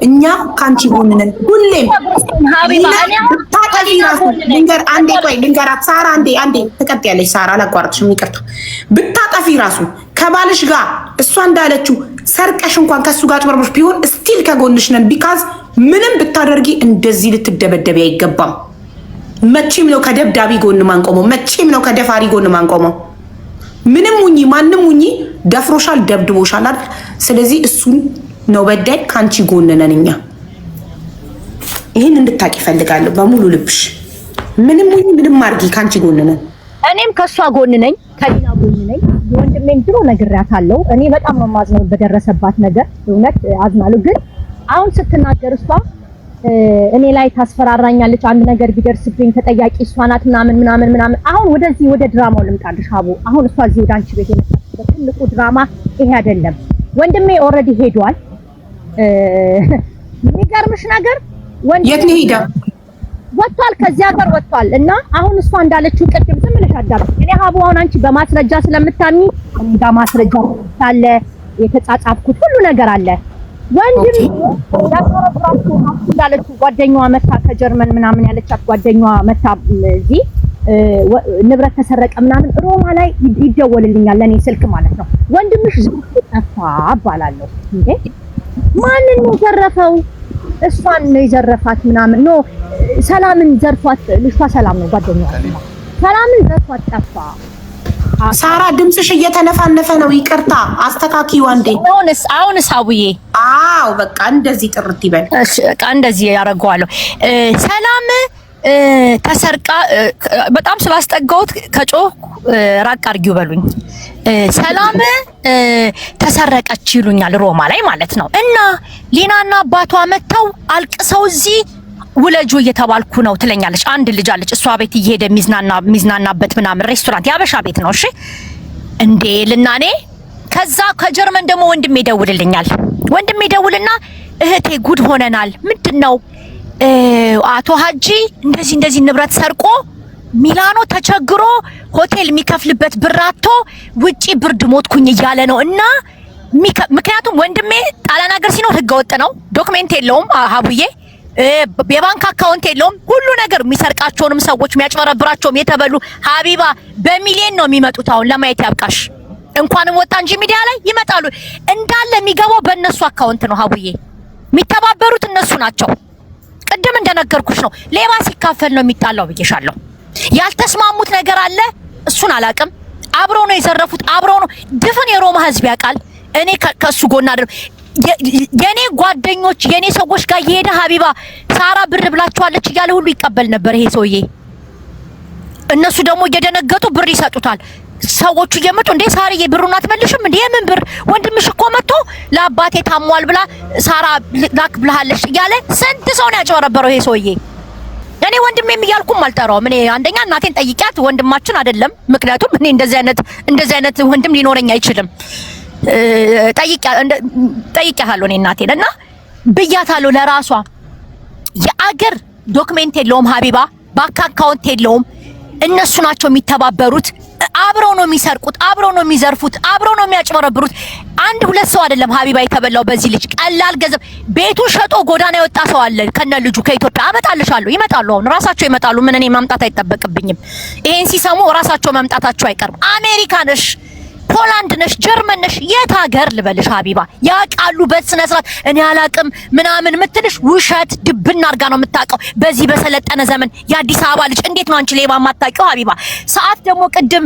እኛ ካንቺ ጎን ነን ሁሌም። ሀቢባ ልንገር አንዴ ቆይ ልንገራት ሳራ አንዴ ትቀጥያለሽ ሳራ አላቋርጥሽም ይቅርታ ብታጠፊ ራሱ ከባልሽ ጋር እሷ እንዳለችው ሰርቀሽ እንኳን ከሱ ጋር ጭበርብሮሽ ቢሆን ስቲል ከጎንሽ ነን ቢካዝ ምንም ብታደርጊ እንደዚህ ልትደበደቢ አይገባም መቼም ነው ከደብዳቢ ጎን ማንቆመው መቼም ነው ከደፋሪ ጎን ማንቆመው ምንም ሁኚ ማንም ሁኚ ደፍሮሻል ደብድቦሻል አይደል ስለዚህ እሱን ነው በዳይ ካንቺ ጎን ነን እኛ ይሄን እንድታቂ ፈልጋለሁ በሙሉ ልብሽ ምንም ሁኚ ምንም ማርጊ ካንቺ ጎን ነን እኔም ከሷ ጎን ነኝ ከዲና ጎን ነኝ ወንድሜን ድሮ ነግሬያታለሁ እኔ በጣም ነው ማዝነው በደረሰባት ነገር እውነት አዝናለሁ ግን አሁን ስትናገር እሷ እኔ ላይ ታስፈራራኛለች አንድ ነገር ቢደርስብኝ ተጠያቂ እሷ ናት ምናምን አሁን ወደዚህ ወደ ድራማው ልምጣልሽ አቡ አሁን እሷ እዚህ ወደ አንቺ ቤት የመጣችበት ትልቁ ድራማ ይሄ አይደለም ወንድሜ ኦልሬዲ ሄዷል የሚገርምሽ ነገር የት ነው ሄዳ ወጥቷል ከዚያ ጋር ወጥቷል እና አሁን እሷ እንዳለችው ቅድም ዝም ብለሽ አዳምጪ እኔ አቡ አሁን አንቺ በማስረጃ ስለምታምኚ እኔ ጋር ማስረጃ አለ የተጻጻፍኩት ሁሉ ነገር አለ ወንድም ያቀረብራችሁ እንዳለችው ጓደኛዋ መታ ከጀርመን ምናምን ያለቻት ጓደኛዋ መታ እዚህ ንብረት ተሰረቀ ምናምን ሮማ ላይ ይደወልልኛል ለኔ ስልክ ማለት ነው ወንድምሽ ጠፋ አባላለሁ እንዴ ማንን ነው ዘረፈው እሷን ነው የዘረፋት ምናምን ነው ሰላምን ዘርፏት ልጅቷ ሰላም ነው ጓደኛዋ ሰላምን ዘርፏት ጠፋ ሳራ ድምጽሽ እየተነፋነፈ ነው ይቅርታ አስተካኪው አንዴ አሁንስ አቡዬ አዎ በቃ እንደዚህ ጥርት ይበል እሺ በቃ እንደዚህ ያረጋዋለሁ ሰላም ተሰርቃ በጣም ስላስጠጋውት ከጮህ ራቅ አርጊው በሉኝ ሰላም ተሰረቀች ይሉኛል ሮማ ላይ ማለት ነው እና ሊናና አባቷ መተው አልቅሰው እዚህ ውለጁ እየተባልኩ ነው ትለኛለች አንድ ልጅ አለች እሷ ቤት እየሄደ ሚዝናናበት ምናምን ሬስቶራንት ያበሻ ቤት ነው እሺ እንዴ ልናኔ ከዛ ከጀርመን ደግሞ ወንድሜ ይደውልልኛል ወንድሜ ይደውልና እህቴ ጉድ ሆነናል ምንድነው አቶ ሀጂ እንደዚህ ንብረት ሰርቆ ሚላኖ ተቸግሮ ሆቴል የሚከፍልበት ብራቶ ውጪ ብርድ ሞትኩኝ እያለ ነው እና ምክንያቱም ወንድሜ ጣሊያን ሀገር ሲኖር ህገወጥ ነው ዶክመንት የለውም ሀቡዬ የባንክ አካውንት የለውም ሁሉ ነገር የሚሰርቃቸውንም ሰዎች የሚያጭበረብራቸውም የተበሉ ሀቢባ በሚሊዮን ነው የሚመጡት አሁን ለማየት ያብቃሽ እንኳንም ወጣ እንጂ ሚዲያ ላይ ይመጣሉ እንዳለ የሚገባው በእነሱ አካውንት ነው ሀቡዬ የሚተባበሩት እነሱ ናቸው ቅድም እንደነገርኩሽ ነው ሌባ ሲካፈል ነው የሚጣላው ብዬሻለሁ ያልተስማሙት ነገር አለ እሱን አላቅም አብረው ነው የዘረፉት አብረው ነው ድፍን የሮማ ህዝብ ያውቃል እኔ ከሱ ጎና አይደል የኔ ጓደኞች የኔ ሰዎች ጋር የሄደ ሀቢባ ሳራ ብር ብላችኋለች እያለ ሁሉ ይቀበል ነበር ይሄ ሰውዬ እነሱ ደግሞ እየደነገጡ ብር ይሰጡታል ሰዎቹ እየመጡ እንዴ ሳርዬ ብሩን አትመልሽም እንዴ የምን ብር ወንድምሽ እኮ መጥቶ ለአባቴ ታሟል ብላ ሳራ ላክ ብለሃለሽ እያለ ስንት ሰው ነው ያጨበረበረው ይሄ ሰውዬ እኔ ወንድሜም እያልኩም አልጠራውም እኔ አንደኛ እናቴን ጠይቂያት ወንድማችን አይደለም ምክንያቱም እኔ እንደዚህ አይነት ወንድም ሊኖረኝ አይችልም ጠይቂያታለሁ እኔ እናቴን እና ብያታለሁ ለራሷ የአገር ዶክመንት የለውም ሀቢባ ባንክ አካውንት የለውም እነሱ ናቸው የሚተባበሩት አብረው ነው የሚሰርቁት አብረው ነው የሚዘርፉት አብረው ነው የሚያጭበረብሩት አንድ ሁለት ሰው አይደለም ሀቢባ የተበላው በዚህ ልጅ ቀላል ገንዘብ ቤቱን ሸጦ ጎዳና የወጣ ሰው አለ ከነ ልጁ ከኢትዮጵያ አመጣልሻለሁ ይመጣሉ አሁን ራሳቸው ይመጣሉ ምን እኔ ማምጣት አይጠበቅብኝም ይሄን ሲሰሙ ራሳቸው ማምጣታቸው አይቀርም አሜሪካ ነሽ ፖላንድ ነሽ ጀርመን ነሽ የት ሀገር ልበልሽ ሀቢባ ያቃሉ በስነ ስርዓት እኔ አላቅም ምናምን ምትልሽ ውሸት ድብና አርጋ ነው የምታውቀው በዚህ በሰለጠነ ዘመን የአዲስ አበባ ልጅ እንዴት ነው አንቺ ሌባ ማታውቂው ሀቢባ ሰዓት ደግሞ ቅድም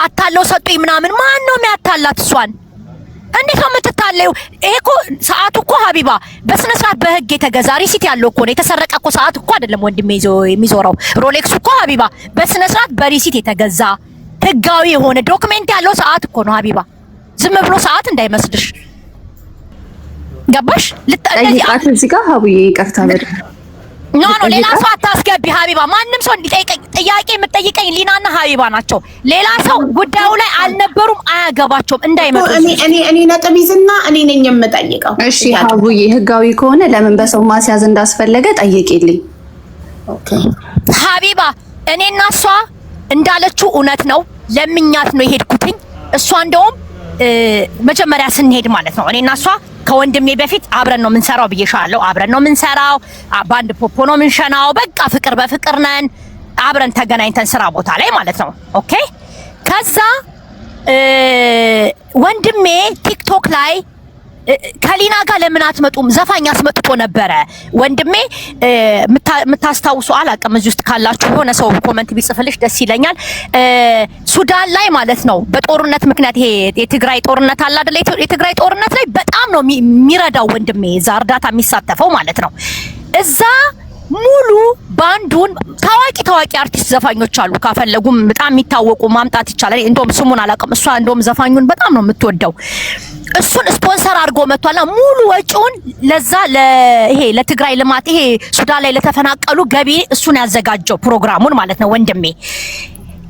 አታለው ሰጡኝ ምናምን ማን ነው የሚያታላት እሷን እንዴት ነው የምትታለው ይሄ እኮ ሰዓቱ እኮ ሀቢባ በስነ ስርዓት በህግ የተገዛ ሪሲት ያለው እኮ ነው የተሰረቀ እኮ ሰዓት እኮ አይደለም ወንድሜ የሚዞረው ሮሌክስ እኮ ሀቢባ በስነ ስርዓት በሪሲት የተገዛ ህጋዊ የሆነ ዶክመንት ያለው ሰዓት እኮ ነው ሀቢባ ዝም ብሎ ሰዓት እንዳይመስልሽ ገባሽ ለጣት እዚህ ጋር ሀቡዬ ይቅርታ በል ኖ ሌላ ሰው አታስገቢ ሀቢባ ማንንም ሰው እንዲጠይቀኝ ጥያቄ የምትጠይቀኝ ሊናና ሀቢባ ናቸው ሌላ ሰው ጉዳዩ ላይ አልነበሩም አያገባቸውም እንዳይመጡ እኔ ነጥብ ይዝና እኔ ነኝ የምጠይቀው እሺ ሀቡዬ ህጋዊ ከሆነ ለምን በሰው ማስያዝ እንዳስፈለገ ጠይቂልኝ ኦኬ ሀቢባ እኔና እሷ እንዳለችው እውነት ነው ለምኛት ነው የሄድኩትኝ እሷ እንደውም መጀመሪያ ስንሄድ ማለት ነው እኔና እሷ ከወንድሜ በፊት አብረን ነው የምንሰራው ብዬሻለሁ። አብረን ነው የምንሰራው፣ በአንድ ፖፖ ነው የምንሸናው። በቃ ፍቅር በፍቅር ነን። አብረን ተገናኝተን ስራ ቦታ ላይ ማለት ነው። ኦኬ። ከዛ ወንድሜ ቲክቶክ ላይ ከሊና ጋር ለምን አትመጡም ዘፋኝ አስመጥቶ ነበረ። ወንድሜ የምታስታውሱ አላውቅም፣ እዚህ ውስጥ ካላችሁ የሆነ ሰው ኮመንት ቢጽፍልሽ ደስ ይለኛል። ሱዳን ላይ ማለት ነው በጦርነት ምክንያት ይሄ የትግራይ ጦርነት አለ አይደል? የትግራይ ጦርነት ላይ በጣም ነው የሚረዳው ወንድሜ፣ እዛ እርዳታ የሚሳተፈው ማለት ነው። እዛ ሙሉ ባንዱን ታዋቂ አርቲስት ዘፋኞች አሉ። ካፈለጉም በጣም የሚታወቁ ማምጣት ይቻላል። እንደውም ስሙን አላውቅም። እሷ እንደውም ዘፋኙን በጣም ነው የምትወደው። እሱን ስፖንሰር አድርጎ መጥቷልና ሙሉ ወጪውን ለዛ ይሄ ለትግራይ ልማት ይሄ ሱዳን ላይ ለተፈናቀሉ ገቢ እሱን ያዘጋጀው ፕሮግራሙን ማለት ነው ወንድሜ።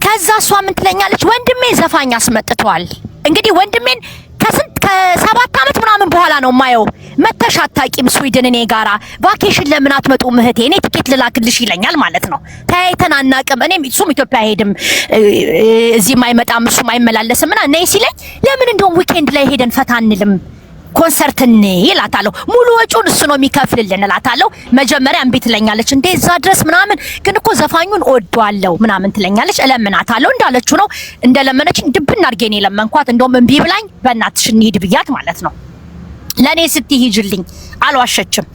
ከዛ እሷ ምን ትለኛለች? ወንድሜ ዘፋኝ አስመጥቷል። እንግዲህ ወንድሜን ከ7 ዓመት ምናምን በኋላ ነው ማየው። መተሽ አታውቂም ስዊድን እኔ ጋራ ቫኬሽን ለምን አትመጡም እህቴ? እኔ ትኬት ልላክልሽ ይለኛል ማለት ነው። ተያይተን አናውቅም። እኔም እሱም ኢትዮጵያ አይሄድም፣ እዚህም አይመጣም፣ እሱም አይመላለስም እና ነይ ሲለኝ ለምን እንደውም ዊኬንድ ላይ ሄደን ፈታ አንልም ኮንሰርት እላታለሁ። ሙሉ ወጪውን እሱ ነው የሚከፍልልን እላታለሁ። መጀመሪያ እምቢ ትለኛለች። እንዴ እዛ ድረስ ምናምን ግን እኮ ዘፋኙን እወደዋለሁ ምናምን ትለኛለች። እለምናታለሁ። እንዳለችው ነው እንደለመነችኝ ድብና አድርጌ ነው የለመንኳት። እንደውም እምቢ ብላኝ በእናትሽ እንሂድ ብያት ማለት ነው። ለኔ ስትይ ሂጅልኝ አልዋሸችም።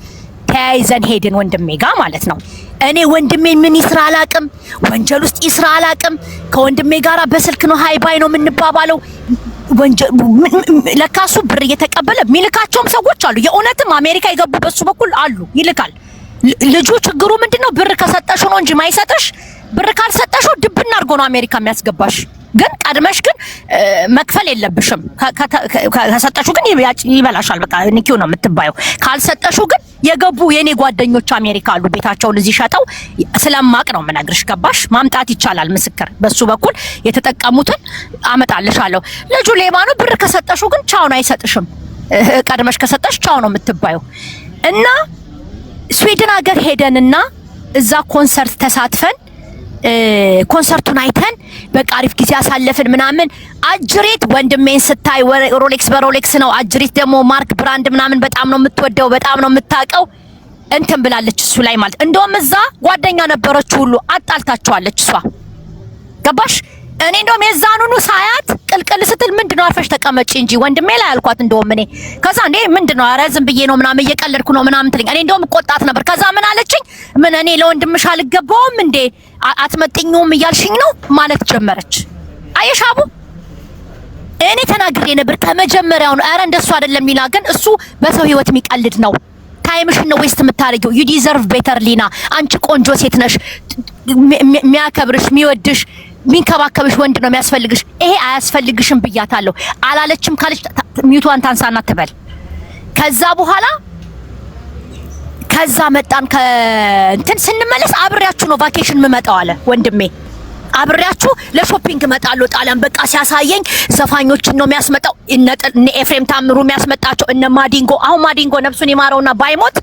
ተያይዘን ሄድን ወንድሜ ጋር ማለት ነው። እኔ ወንድሜ ምን ይስራ አላቅም፣ ወንጀል ውስጥ ይስራ አላቅም። ከወንድሜ ጋራ በስልክ ነው ሃይ ባይ ነው የምንባባለው። ለካሱ ብር እየተቀበለ ሚልካቸውም ሰዎች አሉ። የእውነትም አሜሪካ የገቡ በሱ በኩል አሉ፣ ይልካል። ልጁ ችግሩ ምንድነው? ብር ከሰጠሽው ነው እንጂ ማይሰጥሽ። ብር ካልሰጠሽው ድብና አድርጎ ነው አሜሪካ የሚያስገባሽ። ግን ቀድመሽ ግን መክፈል የለብሽም። ከሰጠሽው ግን ይበላሻል። በቃ ንኪው ነው የምትባየው። ካልሰጠሽው ግን የገቡ የኔ ጓደኞች አሜሪካ አሉ፣ ቤታቸውን እዚህ ሸጠው ስለማቅ ነው የምነግርሽ። ገባሽ? ማምጣት ይቻላል ምስክር። በሱ በኩል የተጠቀሙትን አመጣልሻለሁ። ልጁ ሌባ ነው። ብር ከሰጠሽው ግን ቻው ነው አይሰጥሽም። ቀድመሽ ከሰጠሽ ቻው ነው የምትባየው። እና ስዊድን ሀገር ሄደንና እዛ ኮንሰርት ተሳትፈን ኮንሰርቱን አይተን በቃ አሪፍ ጊዜ አሳለፍን ምናምን። አጅሬት ወንድሜን ስታይ ሮሌክስ በሮሌክስ ነው። አጅሬት ደግሞ ማርክ ብራንድ ምናምን በጣም ነው የምትወደው፣ በጣም ነው የምታውቀው። እንትን ብላለች እሱ ላይ ማለት እንደውም እዛ ጓደኛ ነበረች ሁሉ አጣልታቸዋለች እሷ። ገባሽ? እኔ እንደውም የዛኑኑ ሳያት ቅልቅል ስትል ምንድነው አርፈሽ ተቀመጪ እንጂ ወንድሜ ላይ አልኳት። እንደውም እኔ ከዛ እንዴ ምንድነው ኧረ ዝም ብዬ ነው ምናምን እየቀለድኩ ነው ምናምን ትለኝ። እኔ እንደውም ቆጣት ነበር። ከዛ ምን አለችኝ? ምን እኔ ለወንድምሽ አልገባውም እንዴ አትመጥኙም እያልሽኝ ነው ማለት ጀመረች። አየሻቡ እኔ ተናግሬ ነበር ከመጀመሪያው ነው። ኧረ እንደሱ አይደለም ሊና፣ ግን እሱ በሰው ህይወት የሚቀልድ ነው። ታይምሽን ነው ዌስት የምታደርጊው። ዩ ዲዘርቭ ቤተር ሊና። አንቺ ቆንጆ ሴት ነሽ። የሚያከብርሽ የሚወድሽ ሚንከባከብሽ ወንድ ነው የሚያስፈልግሽ። ይሄ አያስፈልግሽም ብያታለሁ። አላለችም ካለች ሚዩቷን ታንሳና ትበል። ከዛ በኋላ ከዛ መጣን ከእንትን ስንመለስ አብሬያችሁ ነው ቫኬሽን የምመጣው አለ ወንድሜ። አብሬያችሁ ለሾፒንግ እመጣለሁ ጣሊያን። በቃ ሲያሳየኝ ዘፋኞችን ነው የሚያስመጣው። እነ ኤፍሬም ታምሩ የሚያስመጣቸው እነ ማዲንጎ። አሁን ማዲንጎ ነፍሱን ይማረውና ባይሞት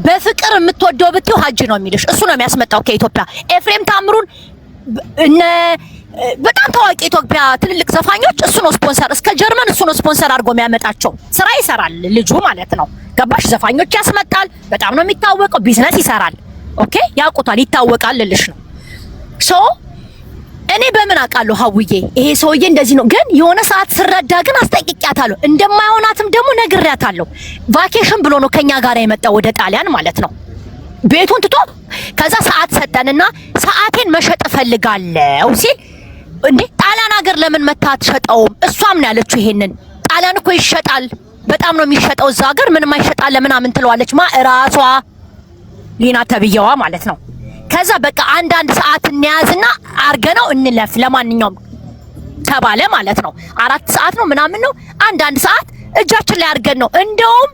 በፍቅር የምትወደው ብትይው ሀጅ ነው የሚልሽ። እሱ ነው የሚያስመጣው ከኢትዮጵያ። ኤፍሬም ታምሩን እነ በጣም ታዋቂ ኢትዮጵያ ትልልቅ ዘፋኞች እሱ ነው ስፖንሰር፣ እስከ ጀርመን እሱ ነው ስፖንሰር አድርጎ የሚያመጣቸው። ስራ ይሰራል ልጁ ማለት ነው። ገባሽ? ዘፋኞች ያስመጣል። በጣም ነው የሚታወቀው። ቢዝነስ ይሰራል። ኦኬ፣ ያውቁታል፣ ይታወቃል ልልሽ ነው። ሶ እኔ በምን አውቃለሁ ሀውዬ ይሄ ሰውዬ እንደዚህ ነው። ግን የሆነ ሰዓት ስረዳ ግን አስጠንቅቂያታለሁ። እንደማይሆናትም ደግሞ ነግሬያታለሁ። ቫኬሽን ብሎ ነው ከኛ ጋር የመጣው ወደ ጣሊያን ማለት ነው። ቤቱን ትቶ ከዛ ሰዓት ሰጠንና ሰዓቴን መሸጥ እፈልጋለሁ ሲል እንዴ ጣሊያን ሀገር ለምን መታ አትሸጠውም? እሷም ነው ያለችው ይሄንን። ጣሊያን እኮ ይሸጣል፣ በጣም ነው የሚሸጠው እዛ ሀገር ምንም አይሸጣል ለምናምን ትለዋለች። እራሷ ሊና ተብየዋ ማለት ነው። ከዛ በቃ አንዳንድ ሰዓት እንያዝና አርገነው እንለፍ ለማንኛውም ተባለ ማለት ነው። 4 ሰዓት ነው ምናምን ነው። አንዳንድ ሰዓት እጃችን ላይ አርገን ነው። እንደውም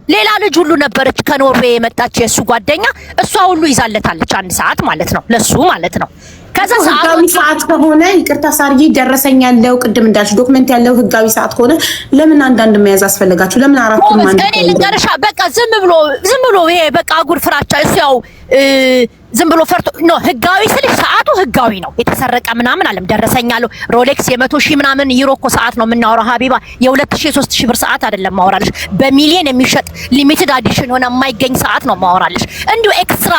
ሌላ ልጅ ሁሉ ነበረች ከኖርዌይ የመጣች የሱ ጓደኛ፣ እሷ ሁሉ ይዛለታለች 1 ሰዓት ማለት ነው ለሱ ማለት ነው። ከዛ ህጋዊ ሰዓት ከሆነ ይቅርታ ሳርዬ ደረሰኝ ያለው ቅድም እንዳልሽ ዶክመንት ያለው ህጋዊ ሰዓት ከሆነ ለምን አንዳንድ መያዝ አስፈልጋችሁ? ለምን አራቱን ማን እኔ ልንገርሻ በቃ ዝም ብሎ ይሄ በቃ አጉር ፍራቻ እሱ ያው ዝም ብሎ ፈርቶ ነው። ህጋዊ ስልሽ ሰዓቱ ህጋዊ ነው። የተሰረቀ ምናምን አለም ደረሰኛለሁ። ሮሌክስ የ100,000 ምናምን ዩሮ እኮ ሰዓት ነው የምናወራው ሀቢባ። የ2,000 3,000 ብር ሰዓት አይደለም ማወራልሽ። በሚሊዮን የሚሸጥ ሊሚትድ አዲሽን ሆነ የማይገኝ ሰዓት ነው ማወራልሽ። እንዲሁ ኤክስትራ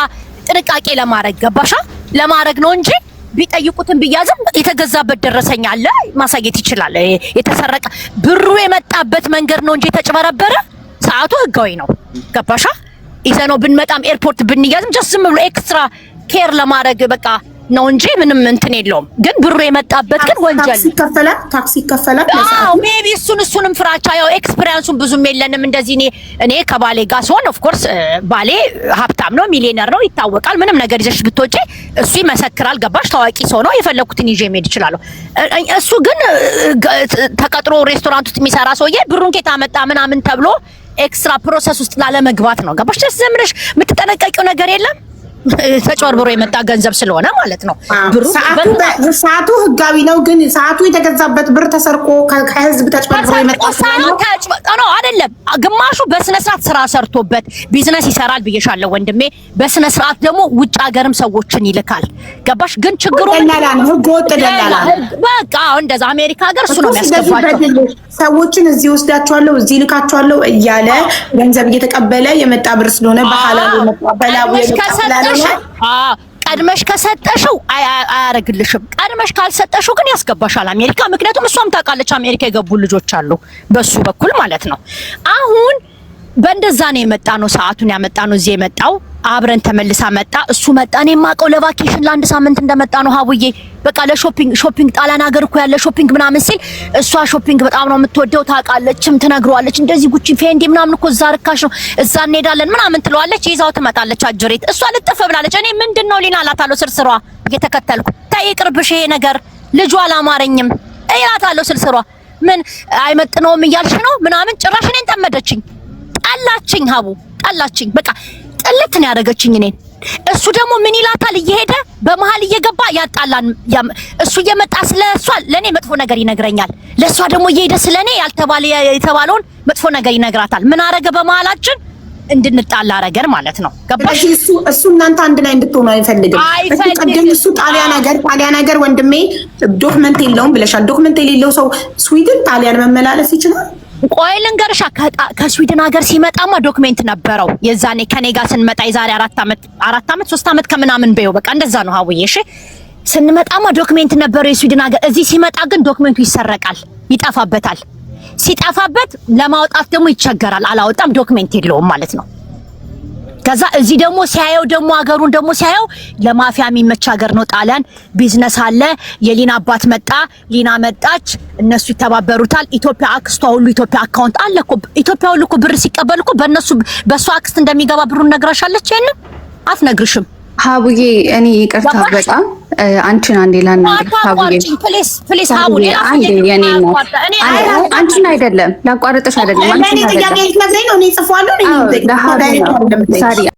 ጥንቃቄ ለማድረግ ገባሻ ለማድረግ ነው እንጂ ቢጠይቁትን ብያዝም የተገዛበት ደረሰኛ አለ ማሳየት ይችላል። የተሰረቀ ብሩ የመጣበት መንገድ ነው እንጂ የተጨበረበረ ሰዓቱ ህጋዊ ነው። ገባሻ ይዘነው ብንመጣም ኤርፖርት ብንያዝም ጀስት ዝም ብሎ ኤክስትራ ኬር ለማድረግ በቃ ነው እንጂ ምንም እንትን የለውም። ግን ብሩ የመጣበት ግን ወንጀል ታክሲ ይከፈላል። አዎ ሜቢ እሱንም ፍራቻ ያው ኤክስፒሪያንሱን ብዙም የለንም። እንደዚህ እኔ ከባሌ ጋር ስሆን ኦፍ ኮርስ ባሌ ሀብታም ነው፣ ሚሊዮነር ነው፣ ይታወቃል። ምንም ነገር ይዘሽ ብትወጪ እሱ ይመሰክራል። ገባሽ ታዋቂ ሰው ነው፣ የፈለኩትን ይዤ መሄድ እችላለሁ። እሱ ግን ተቀጥሮ ሬስቶራንት ውስጥ የሚሰራ ሰውዬ ብሩን ከየት አመጣ ምናምን ተብሎ ኤክስትራ ፕሮሰስ ውስጥ ላለመግባት ነው። ገባሽ ደስ ዘምነሽ የምትጠነቀቂው ነገር የለም። ተጨበርብሮ የመጣ ገንዘብ ስለሆነ ማለት ነው። ሰዓቱ ህጋዊ ነው፣ ግን ሰዓቱ የተገዛበት ብር ተሰርቆ ከህዝብ ተጨበርብሮ የመጣ ነው አይደለም። ግማሹ በስነ ስርዓት ስራ ሰርቶበት ቢዝነስ ይሰራል ብዬሻለሁ ወንድሜ። በስነ ስርዓት ደግሞ ውጭ ሀገርም ሰዎችን ይልካል። ገባሽ? ግን ችግሩ ደላላ ነው፣ ህገወጥ ደላላ በቃ እንደዛ አሜሪካ ሀገር እሱ ነው የሚያስገባቸው። ሰዎችን እዚህ ወስዳቸዋለሁ እዚህ ልካቸዋለሁ እያለ ገንዘብ እየተቀበለ የመጣ ብር ስለሆነ በሐላሉ መቀበላው ቀድመሽ ከሰጠሽው አያረግልሽም። ቀድመሽ ካልሰጠሽው ግን ያስገባሻል አሜሪካ። ምክንያቱም እሷም ታውቃለች አሜሪካ የገቡ ልጆች አሉ በሱ በኩል ማለት ነው። አሁን በእንደዛ ነው የመጣ ነው። ሰዓቱን ያመጣ ነው እዚህ የመጣው አብረን ተመልሳ መጣ። እሱ መጣ። እኔ የማውቀው ለቫኬሽን ለአንድ ሳምንት እንደመጣ ነው ሀቡዬ። በቃ ለሾፒንግ ጣሊያን ሀገር እኮ ያለ ሾፒንግ ምናምን ሲል እሷ ሾፒንግ በጣም ነው የምትወደው ታውቃለችም፣ ትነግረዋለች። እንደዚህ ጉቺ ፌንዲ ምናምን እኮ እዛ ርካሽ ነው እዛ እንሄዳለን ምናምን ትለዋለች። ይዛው ትመጣለች አጅሬት። እሷ ልጥፍ ብላለች። እኔ ምንድነው ሊና እላታለሁ ስርስሯ እየተከተልኩ ተይ ይቅርብሽ ይሄ ነገር ልጇ አላማረኝም እላታለሁ ስርስሯ። ምን አይመጥነውም እያልሽ ነው ምናምን ጭራሽ እኔን ጠመደችኝ፣ ጠላችኝ ሀቡ ጠላችኝ። በቃ ጥልት ነው ያደረገችኝ እኔን። እሱ ደግሞ ምን ይላታል እየሄደ በመሃል እየገባ ያጣላን። እሱ እየመጣ ስለሷ ለኔ መጥፎ ነገር ይነግረኛል፣ ለሷ ደግሞ እየሄደ ስለኔ ያልተባለ የተባለውን መጥፎ ነገር ይነግራታል። ምን አረገ በመሃላችን እንድንጣላ አረገን ማለት ነው። ገባሽ? እሱ እናንተ አንድ ላይ እንድትሆኑ አይፈልግም። ቅድም እሱ ጣሊያን ሀገር ወንድሜ ዶክመንት የለውም ብለሻል። ዶክመንት የሌለው ሰው ስዊድን ጣሊያን መመላለስ ይችላል? ቆይ ልንገርሻ፣ ከስዊድን ሀገር ሲመጣማ ዶክሜንት ነበረው። የዛኔ ከኔ ጋር ስንመጣ የዛሬ 4 አመት 3 አመት ከምናምን በይው በቃ እንደዛ ነው ሀውዬ። እሺ ስንመጣማ ዶክሜንት ነበረው የስዊድን ሀገር። እዚህ ሲመጣ ግን ዶክሜንቱ ይሰረቃል፣ ይጠፋበታል። ሲጠፋበት ለማውጣት ደግሞ ይቸገራል። አላወጣም፣ ዶክሜንት የለውም ማለት ነው። ከዛ እዚህ ደግሞ ሲያየው ደግሞ ሀገሩን ደግሞ ሲያየው ለማፊያ የሚመች ሀገር ነው ጣሊያን። ቢዝነስ አለ። የሊና አባት መጣ፣ ሊና መጣች፣ እነሱ ይተባበሩታል። ኢትዮጵያ አክስቷ ሁሉ ኢትዮጵያ አካውንት አለ እኮ። ኢትዮጵያ ሁሉ እኮ ብር ሲቀበል እኮ በእሱ አክስት እንደሚገባ ብሩን ነግራሻለች። ይሄንን አትነግርሽም ሀቡዬ። እኔ ይቅርታ በጣም አንቺን አንዴ ላናግር ሀቡዬ፣ ፕሊስ ሀቡዬ። አንዴ የኔ ነው አንቺን አይደለም ላቋርጥሽ አይደለም። አንቺን አይደለም።